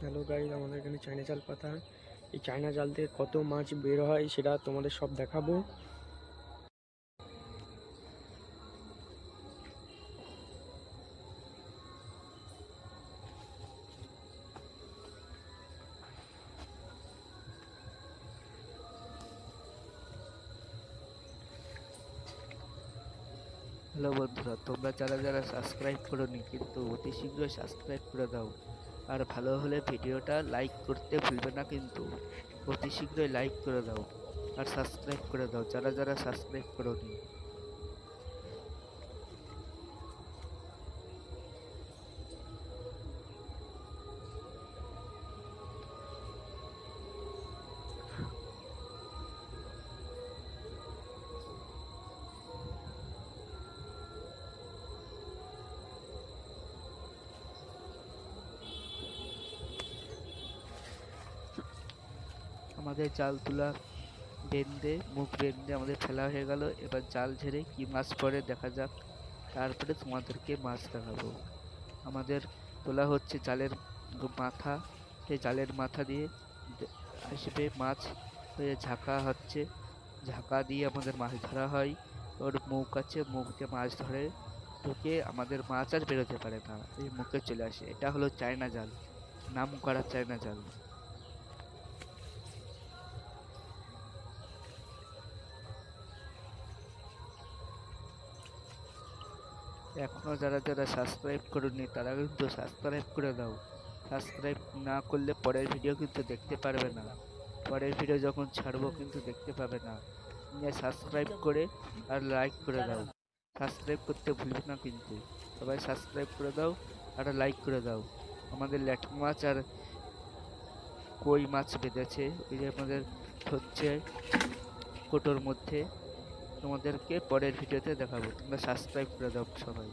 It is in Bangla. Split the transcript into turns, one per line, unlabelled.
হ্যালো গাইস, আমাদের এখানে চায়না জাল পাতা। এই চায়না জাল থেকে কত মাছ বের হয় সেটা তোমাদের সব দেখাবো।
হ্যালো বন্ধুরা, তোমরা যারা যারা সাবস্ক্রাইব করোনি কিন্তু অতি শীঘ্রই সাবস্ক্রাইব করে দাও। আর ভালো হলে ভিডিওটা লাইক করতে ভুলবে না, কিন্তু অতি শীঘ্রই লাইক করে দাও আর সাবস্ক্রাইব করে দাও যারা যারা সাবস্ক্রাইব করোনি। আমাদের জাল তোলা মুখ বেঁধে আমাদের ফেলা হয়ে গেল। এবার জাল ঝেড়ে কি মাছ পড়ে দেখা যাক, তারপরে তোমাদেরকে মাছ দেখাবো। আমাদের তোলা হচ্ছে জালের মাথা, সেই জালের মাথা দিয়ে আসবে মাছ হয়ে ঝাঁকা হচ্ছে। ঝাঁকা দিয়ে আমাদের মাছ ধরা হয়। ওর মুখ আছে, মুখ দিয়ে মাছ ধরে ঢুকে আমাদের মাছ আর বেরোতে পারে না, এই মুখে চলে আসে। এটা হলো চায়না জাল, নাম করা চায়না জাল। এখনও যারা যারা সাবস্ক্রাইব করোনি তারা কিন্তু সাবস্ক্রাইব করে দাও। সাবস্ক্রাইব না করলে পরের ভিডিও কিন্তু দেখতে পারবে না, পরের ভিডিও যখন ছাড়বো কিন্তু দেখতে পাবে না। সাবস্ক্রাইব করে আর লাইক করে দাও, সাবস্ক্রাইব করতে ভুলবে না কিন্তু। সবাই সাবস্ক্রাইব করে দাও আর লাইক করে দাও। আমাদের ল্যাটা মাছ আর কই মাছ বেঁধেছে, ওই যে আমাদের হচ্ছে কোটোর মধ্যে। তোমাদেরকে পরের ভিডিওতে দেখাবো, তোমরা সাবস্ক্রাইব করে দাও সবাই।